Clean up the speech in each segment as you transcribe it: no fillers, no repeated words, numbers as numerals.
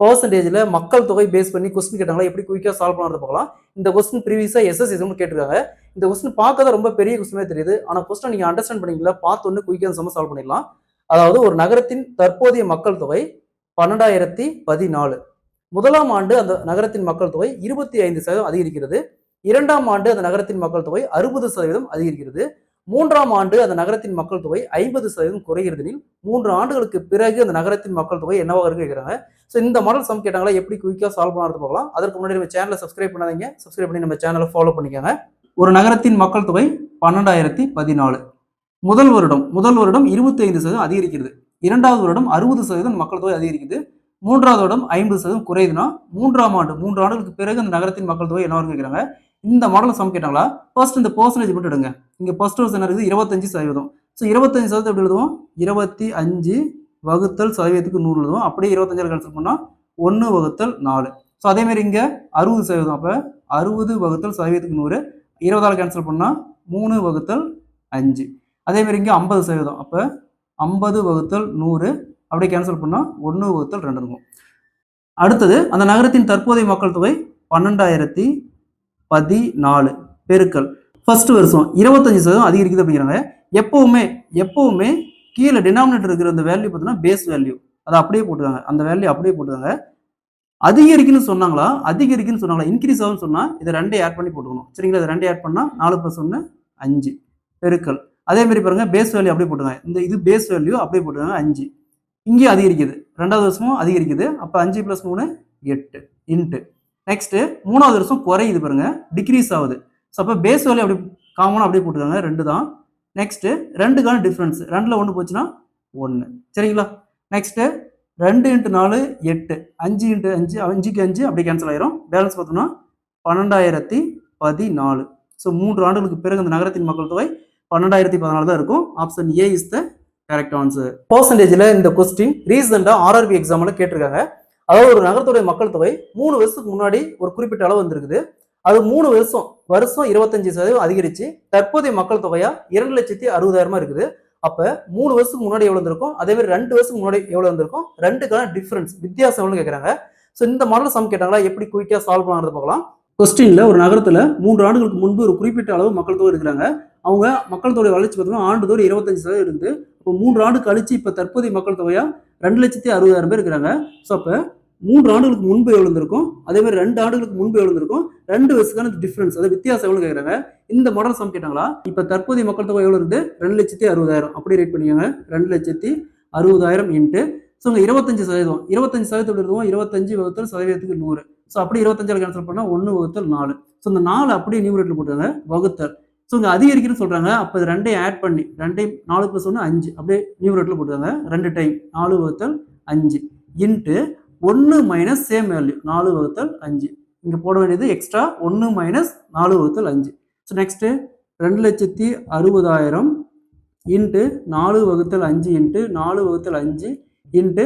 பெர்சன்டேஜ்ல மக்கள் தொகை பேஸ் பண்ணி கொஸ்டின் கேட்டாங்களா எப்படி குயிக்கா சால்வ் பண்ணுறது பார்க்கலாம். இந்த கொஸ்டின் ப்ரீவியஸா எஸ்எஸ்எஸ்எம் கேட்டிருக்காங்க. இந்த கொஸ்டின் பார்க்க தான் ரொம்ப பெரிய கொஸ்டினே தெரியுது. ஆனா கொஸ்டின் நீங்க அண்டர்ஸ்டாண்ட் பண்ணீங்களா, பார்த்த உடனே குயிக்கா சம சால்வ் பண்ணிடலாம். அதாவது ஒரு நகரத்தின் தற்போதைய மக்கள் தொகை 12,014. முதலாம் ஆண்டு அந்த நகரத்தின் மக்கள் தொகை 25% அதிகரிக்கிறது. இரண்டாம் ஆண்டு அந்த நகரத்தின் மக்கள் தொகை 60% அதிகரிக்கிறது. மூன்றாம் ஆண்டு அந்த நகரத்தின் மக்கள் தொகை 50% குறைகிறது. 3 ஆண்டுகளுக்கு பிறகு அந்த நகரத்தின் மக்கள் தொகை என்னவாக இருக்கு கேட்குறாங்க. ஸோ இந்த மாடல் சம் கேட்டாங்களா எப்படி குயிக்காக சால்வ் பண்ணுறது பார்க்கலாம். அதற்கு முன்னாடி நம்ம சேனலை சப்ஸ்கிரைப் பண்ணாதீங்க, சப்ஸ்கிரைப் பண்ணி நம்ம சேனலை ஃபாலோ பண்ணிக்கோங்க. ஒரு நகரத்தின் மக்கள் தொகை 12,014. முதல் வருடம் 25% அதிகரிக்கிறது. இரண்டாவது வருடம் 60% மக்கள் தொகை அதிகரிக்குது. மூன்றாவது வருடம் 50% குறையுதுன்னா 3ஆம் ஆண்டு 3 ஆண்டுகளுக்கு பிறகு அந்த நகரத்தின் மக்கள் தொகை என்னவாக கேட்குறாங்க. இந்த மாடல் சம் கேட்டாங்களா ஃபர்ஸ்ட் இந்த பர்சன்டேஜ் மட்டும் எடுங்க. இங்க ஃபர்ஸ்ட் வருஷம் என்ன இருக்குது 25%. ஸோ 25% எப்படி எழுதுவோம், 25 வகுத்தல் சதவீதத்துக்கு 100 எழுதுவோம். அப்படியே 25 கேன்சல் பண்ணா 1/4. ஸோ அதே மாதிரி இங்க 60%. அப்ப 60 வகுத்தல் சதவீதத்துக்கு 100. 20 கேன்சல் பண்ணா 3/5. அதே மாதிரி இங்க 50%. அப்ப 50 வகுத்தல் 100 அப்படியே கேன்சல் பண்ணா 1/2 இருக்கும். அடுத்தது அந்த நகரத்தின் தற்போதைய மக்கள் தொகை 12,014 பெருக்கல் ஃபர்ஸ்ட் வருஷம் 25% அதிகரிக்குது அப்படிங்கிறாங்க. எப்பவுமே கீழே டினாமினேட்டர் இருக்கிற அந்த வேல்யூ பார்த்தீங்கன்னா பேஸ் வேல்யூ அதை அப்படியே போட்டுருக்காங்க. அந்த வேல்யூ அப்படியே போட்டுருக்காங்க. அதிகரிக்குன்னு சொன்னாங்களா இன்க்ரீஸ் ஆகும்னு சொன்னா இதை 2 ஆட் பண்ணி போட்டுக்கணும். சரிங்களா, இதை 2 ஆட் பண்ணா 4 + 1 5 பெருக்கல். அதே மாதிரி பாருங்க பேஸ் வேல்யூ அப்படியே போட்டுருக்காங்க. இது பேஸ் வேல்யூ அப்படியே போட்டுருக்காங்க 5. இங்கே அதிகரிக்குது, ரெண்டாவது வருஷமும் அதிகரிக்குது. அப்போ 5 + 3 8 இன்ட்டு நெக்ஸ்ட் மூணாவது வருஷம் குறையுது பாருங்க, டிக்ரீஸ் ஆகுது. ஸோ அப்போ பேஸ் வேல்யூ அப்படி காமனாக அப்படியே போட்டுருக்காங்க 2 தான். நெக்ஸ்ட் 2க்கான டிஃப்ரென்ஸ் 2ல் 1 போச்சுன்னா 1. சரிங்களா, நெக்ஸ்ட் 2 × 4 8, 5 × 5 5க்கு 5 அப்படியே கேன்சல் ஆயிரும். பேலன்ஸ் பார்த்தோம்னா 12,014. ஸோ 3 ஆண்டுகளுக்கு பிறகு அந்த நகரத்தின் மக்கள் தொகை 12,014 தான் இருக்கும். Option A is the correct answer. பர்சன்டேஜ்ல இந்த கொஸ்டின் ரீசெண்டா ஆர்ஆர்பி எக்ஸாம்ல கேட்டிருக்காங்க. அதாவது ஒரு நகரத்துடைய மக்கள் தொகை 3 வருஷத்துக்கு முன்னாடி ஒரு குறிப்பிட்ட அளவு வந்திருக்குது. அது 3 வருஷம் 25% அதிகரிச்சு தற்போதைய மக்கள் தொகையா 2,60,000 இருக்குது. அப்ப 3 வருஷத்துக்கு முன்னாடி எவ்வளவு இருந்திருக்கும், அதே மாதிரி 2 வருஷத்துக்கு முன்னாடி எவ்வளவு இருந்திருக்கும், ரெண்டுக்கான டிஃபரன்ஸ் வித்தியாசம் எவ்வளவு கேட்கறாங்க. ஸோ இந்த மாடல் சம் கேட்டாங்களா எப்படி குயிக்கா சால்வ் பண்ணுறது பார்க்கலாம். கொஸ்டின்ல ஒரு நகரத்துல 3 ஆண்டுகளுக்கு முன்பு ஒரு குறிப்பிட்ட அளவு மக்கள் தொகை இருக்கிறாங்க. அவங்க மக்கள் தொகை வளர்ச்சி பார்த்தோம்னா ஆண்டுதோறும் 25% இருக்குது. இப்போ 3 ஆண்டு கழிச்சு இப்போ தற்போதைய மக்கள் தொகையா 2,60,000 பேர் இருக்கிறாங்க. ஸோ அப்போ 3 ஆண்டுகளுக்கு முன்பு எவ்வளவு இருந்திருக்கும், அதே மாதிரி 2 ஆண்டுகளுக்கு முன்பு எவ்வளவு இருந்திருக்கும், 2 வருஷத்துக்கான டிஃபரன்ஸ் அதாவது வித்தியாசம் எவ்வளவு கேட்குறாங்க. இந்த மாடல் சம் கேட்டாங்களா. இப்போ தற்போதைய மக்கள் தொகை எவ்வளவு இருந்து 2,60,000 அப்படி ரேட் பண்ணிக்கோங்க. 2,60,000 இன்ட்டு ஸோ இங்கே 25%. 25% எழுதுவோம். 25 வகுத்தல் சதவீதத்துக்கு 100. ஸோ அப்படி 25 கேன்சல் பண்ணால் 1/4. ஸோ இந்த 4 அப்படியே நியூமரேட்டர் போட்டுருங்க வகுத்தல். ஸோ இங்கே அதிகரிக்குன்னு சொல்கிறாங்க. அப்போ இது 2 ஆட் பண்ணி 2 4 + 1 5 அப்படியே நியூமரேட்டரில் போட்டுருங்க 2 டைம் 4/5 இன்ட்டு 1 - சேம் வேல்யூ 4/5. இங்கே போட வேண்டியது extra 1 - 4/5. So next 2,60,000 into 4/5 into 4/5 into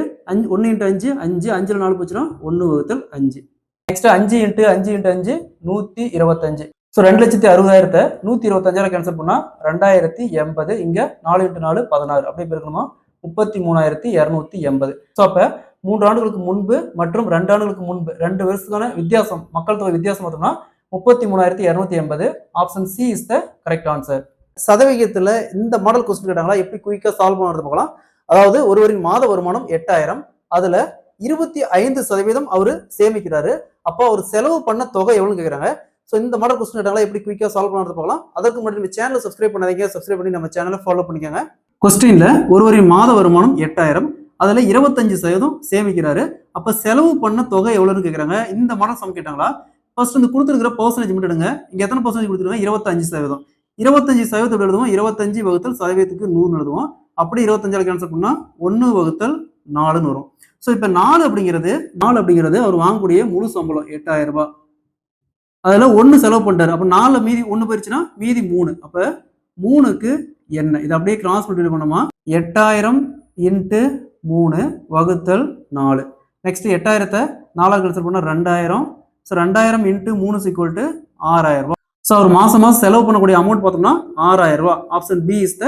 1 × 5 5 5ல் 4 போச்சுன்னா 1/5. நெக்ஸ்ட் 5 × 5 × 5 125. ஸோ 2,60,000 125 கேன்சல் பண்ணா 2,080. இங்க 4 × 4 16 அப்படியே பெருக்கணுமா 33,280. ஸோ அப்ப 3 ஆண்டுகளுக்கு முன்பு மற்றும் 2 ஆண்டுகளுக்கு முன்பு 2 வருஷத்துக்கான வித்தியாசம் மக்கள் தொகை வித்தியாசம் பார்த்தோம்னா 33,280. Option C is the correct answer. சதவிகிதத்துல இந்த மாடல் கொஸ்டின் கேட்டாங்களா எப்படி குயிக்கா சால்வ் பண்ணுறது பார்க்கலாம். அதாவது ஒருவரின் மாத வருமானம் 8,000, அதுல 25% அவரு சேமிக்கிறாரு. அப்போ அவர் செலவு பண்ண தொகை எவ்வளவு கேட்கறாங்க. ஸோ இந்த மாடல் கொஸ்டின் கேட்டாங்களா எப்படி குயிக்கா சால்வ் பண்ணுறது பார்க்கலாம். அதற்கு முன்னாடி நம்ம சேனலை சப்ஸ்கிரைப் பண்ணாதீங்க, சப்ஸ்கிரைப் பண்ணி நம்ம சேனலை ஃபாலோ பண்ணிக்கோங்க. கொஸ்டின்ல ஒருவரின் மாத வருமானம் 8,000, அதுல 25% சேமிக்கிறாரு. அப்ப செலவு பண்ண தொகை எவ்வளவுன்னு கேட்கறாங்க. இந்த மாடல் சம் கேட்டாங்களா. ஃபர்ஸ்ட் இந்த கொடுத்துருக்கிற பர்சன்டேஜ் மட்டும் எடுங்க. இங்க எத்தனை பர்சன்டேஜ் கொடுத்துருக்காங்க 25%. 25% எழுதுவோம். 25 வகுத்தல் சதவீதத்துக்கு 100 எழுதுவோம். அப்படி 25 கேன்சல் பண்ணா 1/4 வரும். ஸோ இப்போ 4 அப்படிங்கிறது அவர் வாங்கக்கூடிய முழு சம்பளம் 8,000 ரூபாய். அதுல 1 செலவு பண்ணிட்டாரு. அப்ப 4 மீதி 1 போயிருச்சுன்னா மீதி 3. அப்ப 3க்கு என்ன, இது அப்படியே கிராஸ் மல்டிப்ளை பண்ணோமா 8,000 இன்ட்டு 3 வகுத்தல் 4. நெக்ஸ்ட் 8,000 4 கேன்சல் பண்ணா 2,000. ஸோ 2,000 இன்ட்டு 3 = 6,000 ரூபாய். ஸோ அவர் மாசம் செலவு பண்ணக்கூடிய அமௌண்ட் பார்த்தோம்னா 6,000 ரூபாய். Option B is the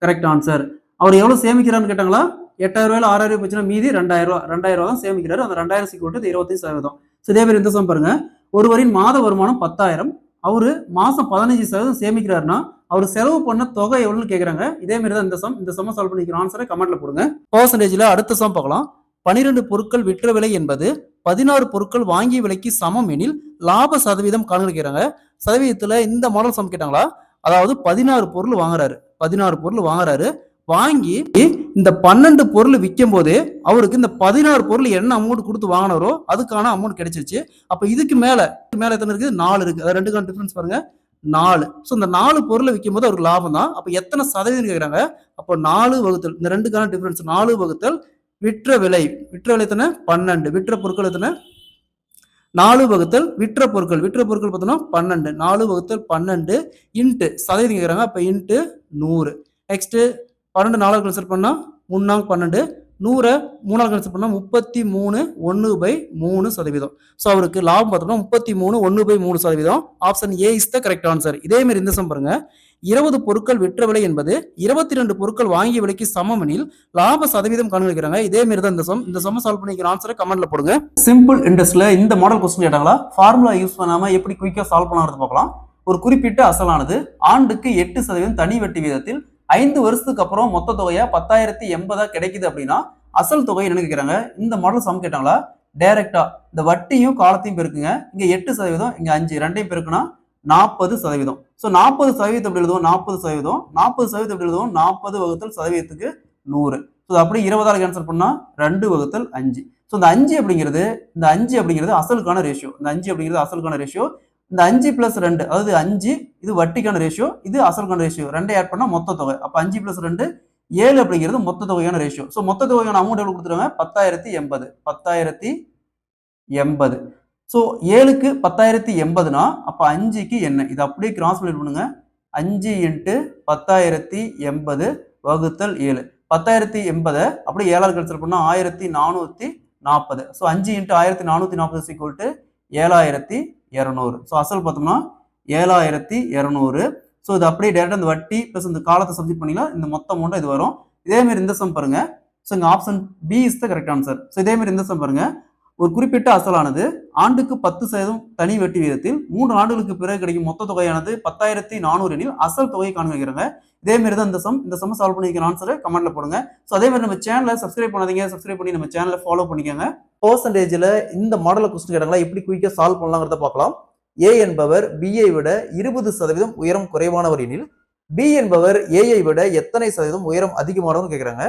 correct answer. அவர் எவ்வளவு சேமிக்கிறான்னு கேட்டாங்களா. 8,000 6,000 போச்சுன்னா மீதி 2,000 தான் சேமிக்கிறாரு. அந்த 2,000 = 25%. இதே மாதிரி இந்த சம் பாருங்க, ஒருவரின் மாத வருமானம் 10,000, அவரு மாசம் 15% சேமிக்கிறாருன்னா அவர் செலவு பண்ண தொகை எவ்வளவுன்னு கேக்குறாங்க. இதே மாதிரி தான் இந்த சம் சால்வ் பண்ணிக்கிற ஆன்சரை கமெண்ட்ல போடுங்க. பெர்சன்டேஜ்ல அடுத்த சம் பார்க்கலாம். 12 பொருட்கள் விற்ற விலை என்பது 16 பொருட்கள் வாங்கிய விலைக்கு சமம் எனில் லாப சதவீதம் காண்கிறாங்க. சதவீதத்துல இந்த மாடல் சம் கேட்டாங்களா? அதாவது 16 பொருள் வாங்குறாரு. வாங்கி இந்த 12 பொருள் விற்கும் போதே அவருக்கு இந்த 16 பொருள் என்ன அமௌண்ட் கொடுத்து வாங்கினாரோ அதுக்கான அமௌண்ட் கிடைச்சிருச்சு. அப்ப இதுக்கு மேல எத்தனை இருக்கு? 4 இருக்கு. அது ரெண்டுக்கான டிஃபரன்ஸ் பாருங்க, 4. ஸோ இந்த 4 பொருளை விற்கும் போது அவருக்கு லாபம் தான். அப்ப எத்தனை சதவீதம் கேட்குறாங்க? அப்போ 4 வகுத்தல் இந்த ரெண்டுக்கான டிஃபரன்ஸ் 4 வகுத்தல் விற்ற விலை எத்தனை? 12. விற்ற பொருட்கள் எத்தனை? 4 வகுத்தல் விற்ற பொருட்கள் பார்த்தோம்னா 12. 4 வகுத்தல் 12 இன்ட்டு சதவீதம் கேட்குறாங்க. அப்போ இன்ட்டு 100. நெக்ஸ்ட் 12 4 கன்சிடர் பண்ணா 3 12, 100 3 கன்சிடர் பண்ணா 33 1/3%. ஸோ அவருக்கு லாபம் பார்த்தோம்னா 33 1/3%. Option A is the correct answer. இதே மாதிரி இந்த சம் பாருங்க, 20 பொருட்கள் விற்ற விலை என்பது 22 பொருட்கள் வாங்கிய விலைக்கு சமம் எனில் லாப சதவீதம் காண்கிறாங்க. இதே மாதிரி தான் இந்த சம் சால்வ் பண்ணிக்கிற ஆன்சரை கமெண்ட்ல போடுங்க. சிம்பிள் இன்ட்ரெஸ்ட்ல இந்த மாடல் கொஸ்டின் கேட்டாங்களா? ஃபார்முலா யூஸ் பண்ணாம எப்படி குயிக்கா சால்வ் பண்ணலாம்னு பார்க்கலாம். ஒரு குறிப்பிட்ட அசலானது ஆண்டுக்கு 8% தனி வட்டி வீதத்தில் 5 வருஷத்துக்கு அப்புறம் மொத்த தொகையா 10,080 கிடைக்குது அப்படின்னா அசல் தொகை என்ன கேட்கிறாங்க. இந்த மாடல் சம் கேட்டாங்களா? டைரக்டா இந்த வட்டியும் காலத்தையும் பெருக்குங்க. இங்க 8%, இங்க 5, ரெண்டையும் பெருக்குனா 40%. ஸோ 40% எப்படி எழுதுவோம்? 40% எப்படி எழுதுவோம்? 40 வகுத்தல் சதவீதத்துக்கு 100. ஸோ அப்படி 20 கேன்சல் பண்ணா 2 வகுத்தல் 5. ஸோ இந்த 5 அப்படிங்கிறது அசலுக்கான ரேஷியோ. இந்த 5 + 2, அதாவது 5 இது வட்டிக்கான ரேஷியோ, இது அசலுக்கான ரேஷியோ. ரெண்டே ஆட் பண்ணா மொத்த தொகை. அப்ப 5 + 2 7 அப்படிங்கிறது மொத்த தொகையான ரேஷியோ. ஸோ மொத்த தொகையான அமௌண்ட் எவ்வளவு கொடுத்துருவாங்க? 10,080. ஸோ 7க்கு 10,080னா அப்ப 5க்கு என்ன? இது அப்படியே கிராஸ் மல்டிப்ளை பண்ணுங்க. 5 × 10,080 வகுத்தல் 7. 10,080 அப்படியே 7ஆல் கேன்சல் பண்ணா 1,440. ஸோ 5 × 1,440 7,200. ஸோ அசல் பார்த்தோம்னா 7,200. ஸோ இது அப்படியே டேரக்டா இந்த வட்டி பிளஸ் இந்த காலத்தை சப்ஜெக்ட் பண்ணிக்கலாம். இந்த மொத்த அமௌண்ட் இது வரும். இதே மாதிரி இந்த சம் பாருங்க. ஸோ இங்க option B is the correct answer. So இதே மாதிரி இந்த சம் பாருங்க, ஒரு குறிப்பிட்ட அசலானது ஆண்டுக்கு 10% தனி வட்டி வீதத்தில் 3 ஆண்டுகளுக்கு பிறகு கிடைக்கும் மொத்த தொகையானது 10,400 எனில் அசல் தொகையை காண்கிறாங்க. இதே மாதிரி தான் இந்த சம் சால்வ் பண்ணிக்கிற ஆன்சரை கமெண்ட்ல போடுங்க. ஸோ அதே மாதிரி நம்ம சேனலை சப்ஸ்கிரைப் பண்ணாதீங்க, சப்ஸ்கிரைப் பண்ணி நம்ம சேனலை ஃபாலோ பண்ணிக்கோங்க. பெர்சன்டேஜ்ல இந்த மாடல கொஸ்டின் கேட்டாங்களா? எப்படி குயிக்கா சால்வ் பண்ணலாங்கிறத பார்க்கலாம். ஏ என்பவர் பிஐ விட 20% உயரம் குறைவானவர் எனில் பி என்பவர் ஏஐ விட எத்தனை சதவீதம் உயரம் அதிகமானவர் கேட்கிறாங்க.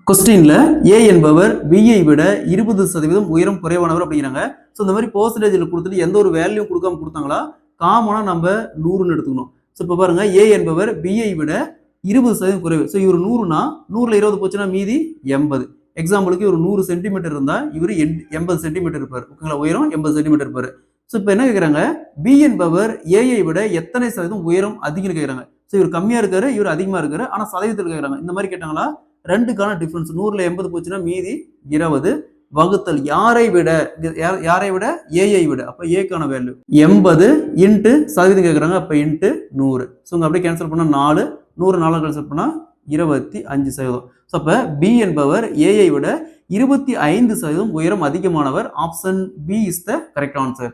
கொஸ்டின்ல ஏ என்பவர் பிஐ விட 20% உயரம் குறைவானவர் அப்படிங்கிறாங்க. ஸோ இந்த மாதிரி பெர்சன்டேஜ்ல கொடுத்துட்டு எந்த ஒரு வேல்யூ கொடுக்காம கொடுத்தாங்களா? காமனா நம்ம 100ன்னு எடுத்துக்கணும். ஸோ இப்போ பாருங்க, ஏ என்பவர் பிஐ விட 20% குறைவு. ஸோ இவர் 100னா 100ல 20 போச்சுன்னா மீதி 80. எக்ஸாம்பிளுக்கு ஒரு 100 சென்டிமீட்டர் இருந்தா இவர் 80 சென்டிமீட்டர் இருப்பார். ஓகேங்களா? உயரம் 80 சென்டிமீட்டர் இருப்பாரு. ஸோ இப்போ என்ன கேட்குறாங்க? பி என்பவர் ஏஐ விட எத்தனை சதவீதம் உயரம் அதிகம்னு கேட்குறாங்க. ஸோ இவர் கம்மியா இருக்காரு, இவர் அதிகமா இருக்காரு, ஆனா சதவீதத்தில் கேட்குறாங்க. இந்த மாதிரி கேட்டாங்களா? ரெண்டுக்கான டிஃபரன்ஸ் 100ல 80 போச்சுன்னா மீதி 20 வகுத்தல் யாரை விட ஏஐ விட. அப்ப ஏக்கான வேல்யூ 80 இன்ட்டு சதவீதம் கேட்குறாங்க. அப்ப இன்ட்டு 100. ஸோ அப்படியே கேன்சல் பண்ணா 4, 100 4 கேன்சல் பண்ணா 25%. ஸோ அப்ப பி என்பவர் ஏஐ விட 25% உயரம் அதிகமானவர். Option B is the correct answer.